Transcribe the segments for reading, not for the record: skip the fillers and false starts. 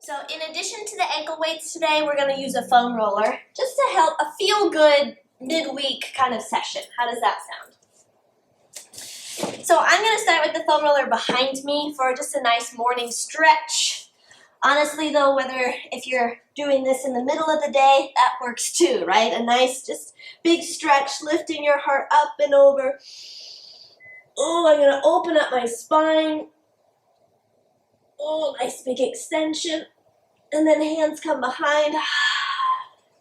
So in addition to the ankle weights today, we're going to use a foam roller just to help a feel-good midweek kind of session. How does that sound? So I'm going to start with the foam roller behind me for just a nice morning stretch. Honestly though, if you're doing this in the middle of the day, that works too, right? A nice just big stretch, lifting your heart up and over. Oh, I'm going to open up my spine. Oh, nice big extension. And then hands come behind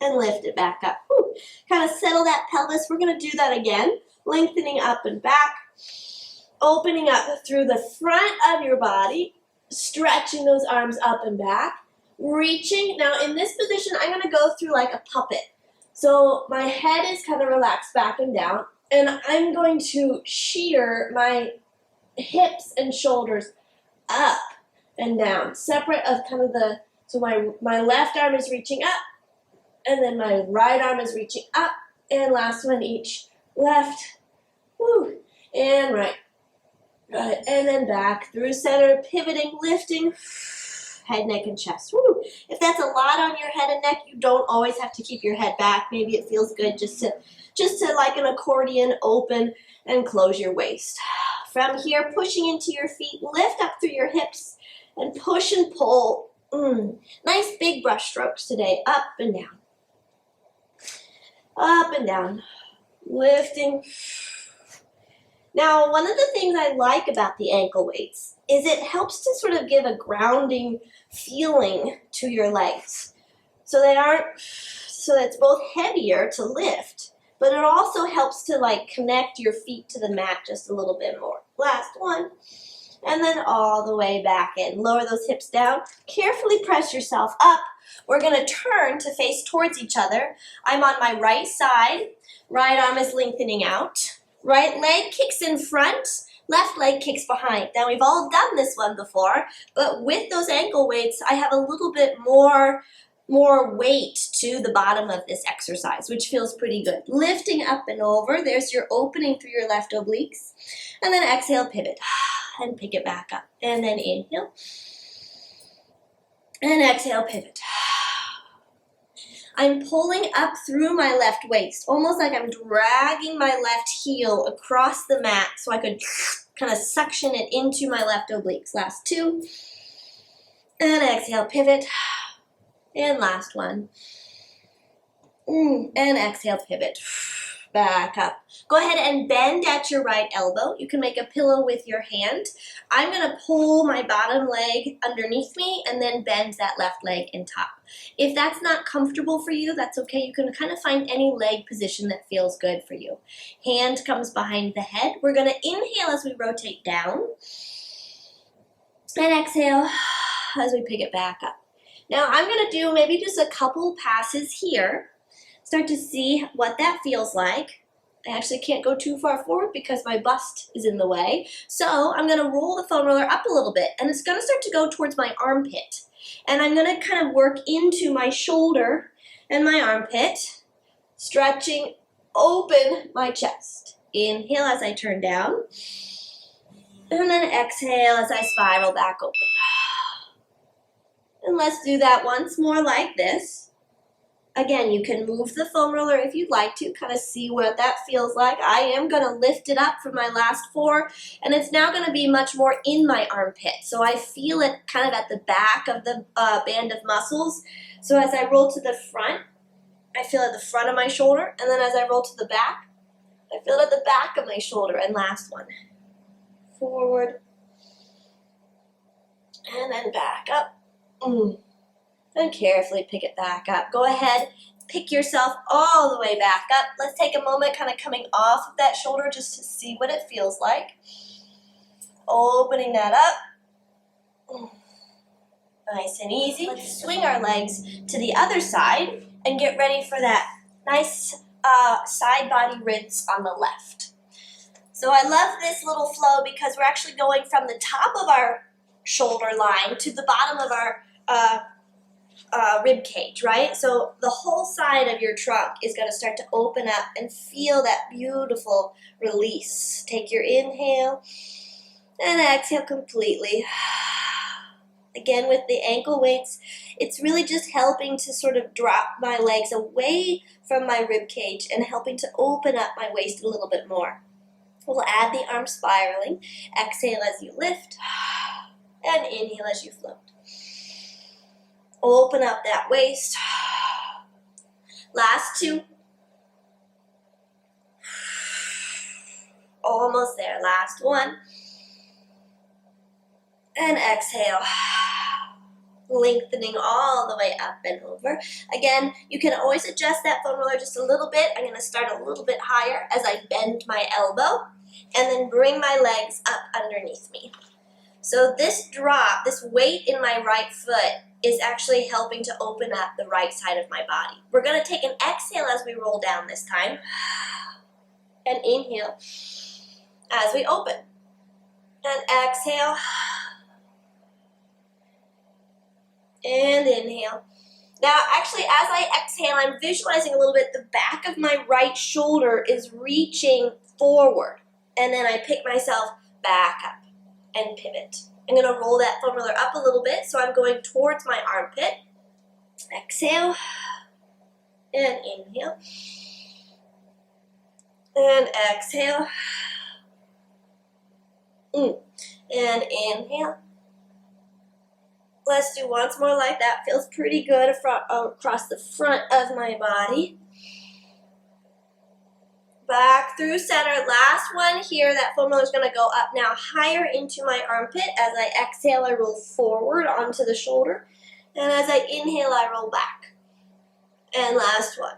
and lift it back up. Whew. Kind of settle that pelvis. We're going to do that again. Lengthening up and back. Opening up through the front of your body. Stretching those arms up and back. Reaching. Now in this position, I'm going to go through like a puppet. So my head is kind of relaxed back and down. And I'm going to shear my hips and shoulders up and down. Separate of kind of the... So my left arm is reaching up, and then my right arm is reaching up, and last one each. Left, woo, and right. Right, and then back through center, pivoting, lifting, head, neck, and chest. Woo. If that's a lot on your head and neck, you don't always have to keep your head back. Maybe it feels good just to like an accordion, open and close your waist. From here, pushing into your feet, lift up through your hips, and push and pull. Nice big brush strokes today, up and down. Up and down. Lifting. Now, one of the things I like about the ankle weights is it helps to sort of give a grounding feeling to your legs. So it's both heavier to lift, but it also helps to like connect your feet to the mat just a little bit more. Last one. And then all the way back in. Lower those hips down. Carefully press yourself up. We're going to turn to face towards each other. I'm on my right side. Right arm is lengthening out. Right leg kicks in front. Left leg kicks behind. Now we've all done this one before, but with those ankle weights, I have a little bit more weight to the bottom of this exercise, which feels pretty good. Lifting up and over. There's your opening through your left obliques. And then exhale, pivot. And pick it back up. And then inhale. And exhale, pivot. I'm pulling up through my left waist, almost like I'm dragging my left heel across the mat so I could kind of suction it into my left obliques. Last two. And exhale, pivot. And last one. And exhale, pivot. Back up. Go ahead and bend at your right elbow. You can make a pillow with your hand. I'm going to pull my bottom leg underneath me and then bend that left leg in top. If that's not comfortable for you, that's okay. You can kind of find any leg position that feels good for you. Hand comes behind the head. We're going to inhale as we rotate down. And exhale as we pick it back up. Now I'm going to do maybe just a couple passes here. Start to see what that feels like. I actually can't go too far forward because my bust is in the way. So I'm going to roll the foam roller up a little bit, and it's going to start to go towards my armpit. And I'm going to kind of work into my shoulder and my armpit, stretching open my chest. Inhale as I turn down, and then exhale as I spiral back open. And let's do that once more like this. Again, you can move the foam roller if you'd like to, kind of see what that feels like. I am going to lift it up for my last four, and it's now going to be much more in my armpit. So I feel it kind of at the back of the band of muscles. So as I roll to the front, I feel at the front of my shoulder, and then as I roll to the back, I feel it at the back of my shoulder. And last one. Forward, and then back up. And carefully pick it back up. Go ahead, pick yourself all the way back up. Let's take a moment kind of coming off of that shoulder just to see what it feels like. Opening that up. Nice and easy. Let's swing our legs to the other side and get ready for that nice side body rinse on the left. So I love this little flow because we're actually going from the top of our shoulder line to the bottom of our rib cage, right? So the whole side of your trunk is going to start to open up and feel that beautiful release. Take your inhale and exhale completely. Again, with the ankle weights, it's really just helping to sort of drop my legs away from my rib cage and helping to open up my waist a little bit more. We'll add the arm spiraling. Exhale as you lift, and inhale as you float. Open up that waist. Last two. Almost there. Last one. And exhale. Lengthening all the way up and over. Again, you can always adjust that foam roller just a little bit. I'm going to start a little bit higher as I bend my elbow and then bring my legs up underneath me. So this drop, this weight in my right foot is actually helping to open up the right side of my body. We're going to take an exhale as we roll down this time and inhale as we open. And exhale. And inhale. Now, actually, as I exhale, I'm visualizing a little bit the back of my right shoulder is reaching forward. And then I pick myself back up and pivot. I'm going to roll that foam roller up a little bit, so I'm going towards my armpit. Exhale. And inhale. And exhale. And inhale. Let's do once more like that. Feels pretty good across the front of my body. Back through center. Last one here. That foam roller is going to go up now higher into my armpit. As I exhale, I roll forward onto the shoulder. And as I inhale, I roll back. And last one.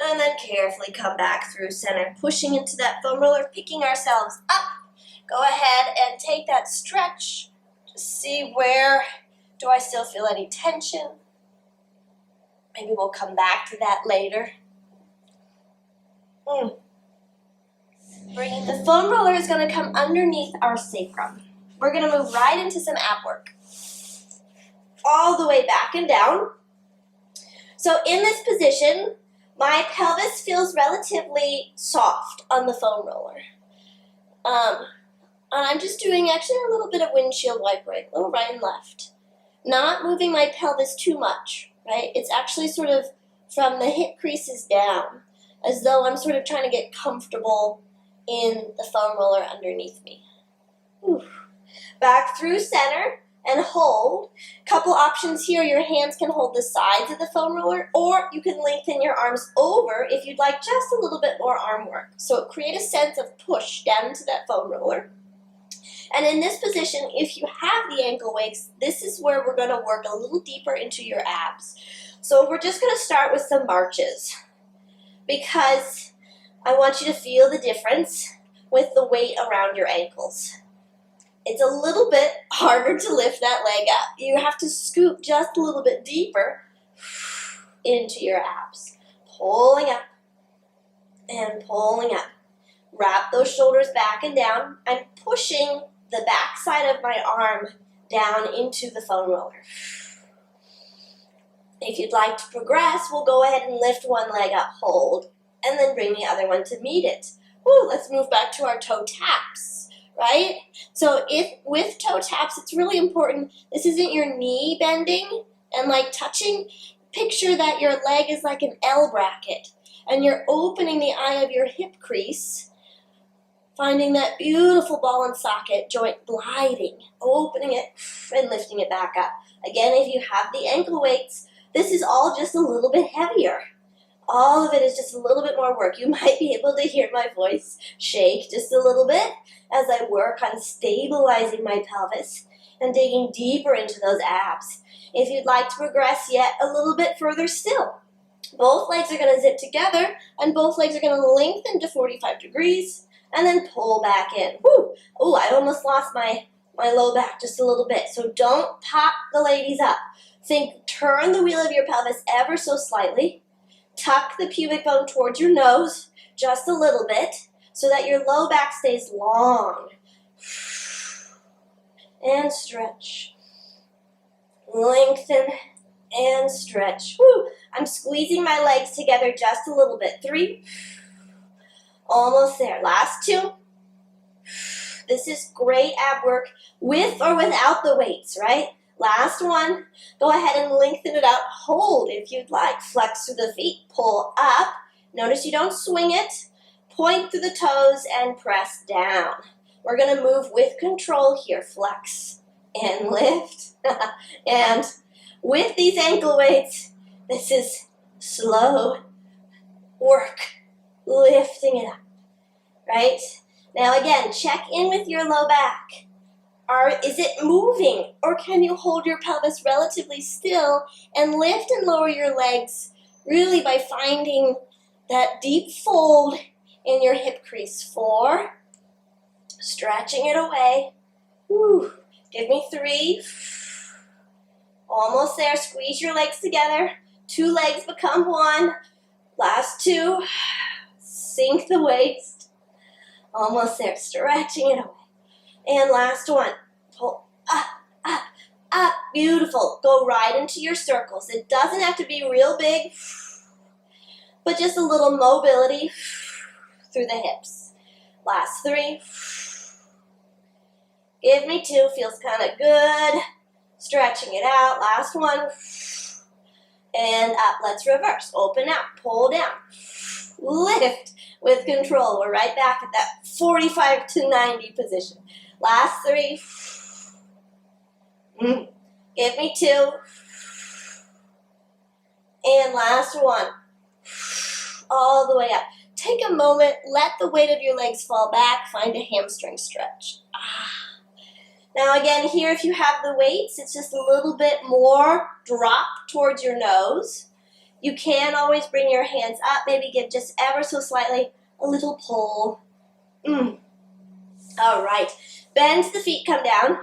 And then carefully come back through center, pushing into that foam roller, picking ourselves up. Go ahead and take that stretch. Just see where do I still feel any tension. Maybe we'll come back to that later. The foam roller is going to come underneath our sacrum. We're going to move right into some ab work. All the way back and down. So in this position, my pelvis feels relatively soft on the foam roller. And I'm just doing actually a little bit of windshield wipe right, a little right and left. Not moving my pelvis too much, right? It's actually sort of from the hip creases down, as though I'm sort of trying to get comfortable in the foam roller underneath me. Back through center. And hold. Couple options here. Your hands can hold the sides of the foam roller, or you can lengthen your arms over if you'd like just a little bit more arm work. So create a sense of push down into that foam roller. And in this position, if you have the ankle weights, this is where we're going to work a little deeper into your abs. So we're just going to start with some marches, because I want you to feel the difference with the weight around your ankles. It's a little bit harder to lift that leg up. You have to scoop just a little bit deeper into your abs. Pulling up and pulling up. Wrap those shoulders back and down. I'm pushing the back side of my arm down into the foam roller. If you'd like to progress, we'll go ahead and lift one leg up, hold, and then bring the other one to meet it. Let's move back to our toe taps. Right? So if with toe taps, it's really important. This isn't your knee bending and like touching. Picture that your leg is like an L bracket and you're opening the eye of your hip crease, finding that beautiful ball and socket joint gliding, opening it and lifting it back up. Again, if you have the ankle weights, this is all just a little bit heavier. All of it is just a little bit more work. You might be able to hear my voice shake just a little bit as I work on stabilizing my pelvis and digging deeper into those abs. If you'd like to progress yet a little bit further still, both legs are going to zip together and both legs are going to lengthen to 45 degrees and then pull back in. I almost lost my low back just a little bit. So don't pop the ladies up. Turn the wheel of your pelvis ever so slightly. Tuck the pubic bone towards your nose just a little bit so that your low back stays long. And stretch. Lengthen and stretch. I'm squeezing my legs together just a little bit. 3. Almost there. Last 2. This is great ab work with or without the weights, right? Last one. Go ahead and lengthen it out. Hold if you'd like. Flex through the feet. Pull up. Notice you don't swing it. Point through the toes and press down. We're going to move with control here. Flex and lift. And with these ankle weights, this is slow work. Lifting it up. Right? Now again, check in with your low back. Is it moving, or can you hold your pelvis relatively still and lift and lower your legs really by finding that deep fold in your hip crease? 4, stretching it away. Woo. Give me 3. Almost there. Squeeze your legs together. 2 legs become 1. Last 2. Sink the waist. Almost there. Stretching it away. And last one. Pull up, up, up. Beautiful. Go right into your circles. It doesn't have to be real big, but just a little mobility through the hips. Last 3. Give me 2. Feels kind of good. Stretching it out. Last one. And up. Let's reverse. Open out. Pull down. Lift with control. We're right back at that 45 to 90 position. Last 3. Give me 2. And last one. All the way up. Take a moment. Let the weight of your legs fall back. Find a hamstring stretch. Now again, here if you have the weights, it's just a little bit more drop towards your nose. You can always bring your hands up. Maybe give just ever so slightly a little pull. All right. Bend the feet, come down.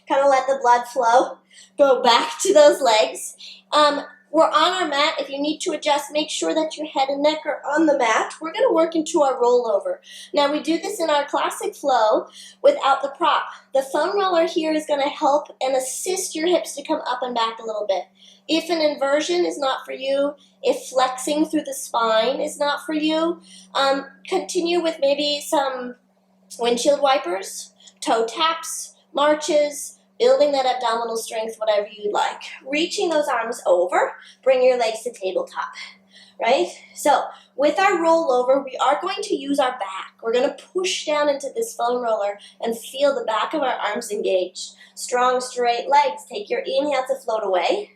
Kind of let the blood flow. Go back to those legs. We're on our mat. If you need to adjust, make sure that your head and neck are on the mat. We're going to work into our rollover. Now, we do this in our classic flow without the prop. The foam roller here is going to help and assist your hips to come up and back a little bit. If an inversion is not for you, if flexing through the spine is not for you, continue with maybe some windshield wipers, toe taps, marches, building that abdominal strength, whatever you'd like. Reaching those arms over, bring your legs to tabletop, right? So with our rollover, we are going to use our back. We're going to push down into this foam roller and feel the back of our arms engaged. Strong, straight legs. Take your inhale to float away.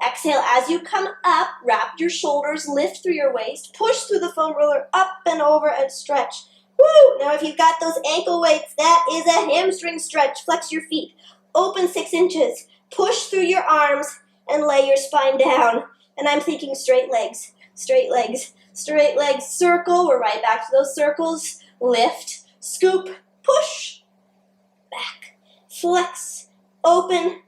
Exhale, as you come up, wrap your shoulders, lift through your waist, push through the foam roller, up and over and stretch. Woo! Now if you've got those ankle weights, that is a hamstring stretch. Flex your feet. Open 6 inches. Push through your arms and lay your spine down. And I'm thinking straight legs, straight legs, straight legs. Circle. We're right back to those circles. Lift, scoop, push, back, flex, open.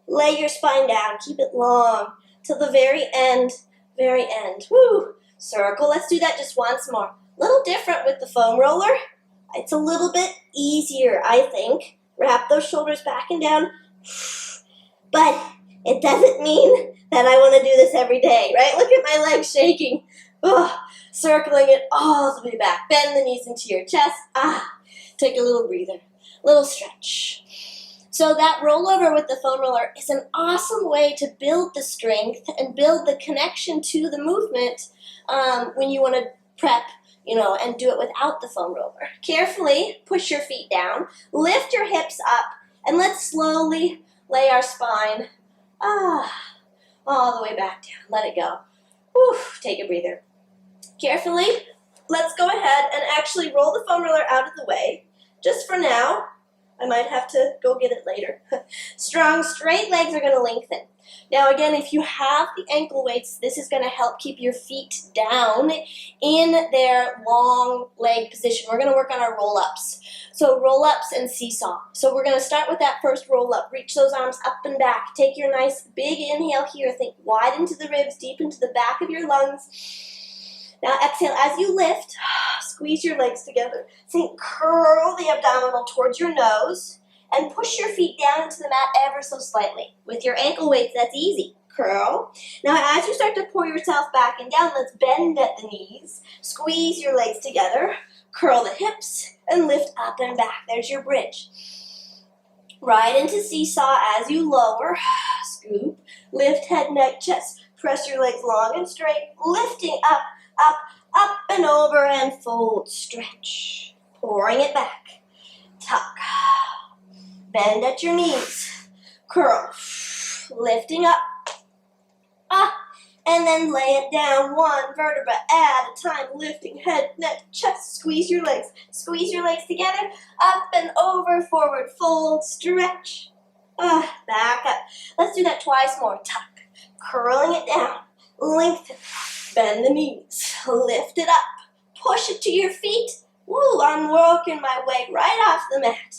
Lay your spine down. Keep it long till the very end, very end. Woo! Circle. Let's do that just once more. Little different with the foam roller. It's a little bit easier, I think. Wrap those shoulders back and down. But it doesn't mean that I want to do this every day, right? Look at my legs shaking. Circling it all the way back. Bend the knees into your chest. Take a little breather. Little stretch. So that rollover with the foam roller is an awesome way to build the strength and build the connection to the movement when you want to prep, and do it without the foam roller. Carefully push your feet down, lift your hips up, and let's slowly lay our spine all the way back down. Let it go. Whew, take a breather. Carefully, let's go ahead and actually roll the foam roller out of the way. Just for now. I might have to go get it later. Strong, straight legs are going to lengthen. Now again, if you have the ankle weights, this is going to help keep your feet down in their long leg position. We're going to work on our roll-ups. So roll-ups and seesaw. So we're going to start with that first roll-up. Reach those arms up and back. Take your nice big inhale here. Think wide into the ribs, deep into the back of your lungs. Now exhale as you lift, squeeze your legs together. Think curl the abdominal towards your nose and push your feet down into the mat ever so slightly. With your ankle weights, that's easy. Curl. Now as you start to pour yourself back and down, let's bend at the knees. Squeeze your legs together. Curl the hips and lift up and back. There's your bridge. Right into seesaw as you lower. Scoop, lift head, neck, chest. Press your legs long and straight. Lifting up, up, up and over and fold. Stretch. Pouring it back. Tuck. Bend at your knees. Curl. Lifting up. Up. And then lay it down, one vertebra at a time, lifting head, neck, chest. Squeeze your legs together, up and over, forward, fold, stretch, back up. Let's do that twice more. Tuck, curling it down, lengthen, bend the knees, lift it up, push it to your feet. Woo, I'm working my way right off the mat.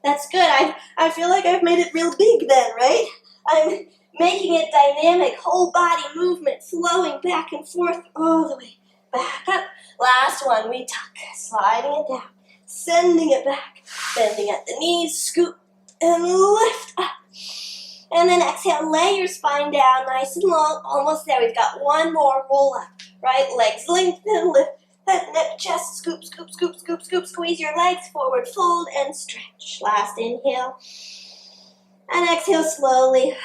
That's good. I feel like I've made it real big then, right? I'm making it dynamic, whole body movement, flowing back and forth all the way back up. Last one, we tuck, sliding it down, sending it back, bending at the knees, scoop, and lift up. And then exhale, lay your spine down nice and long, almost there. We've got one more, roll up, right? Legs lengthen, lift, head, neck, chest, scoop, scoop, scoop, scoop, scoop, squeeze your legs forward, fold, and stretch. Last inhale, and exhale slowly.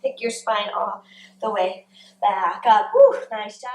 Pick your spine all the way back up. Woo, nice job.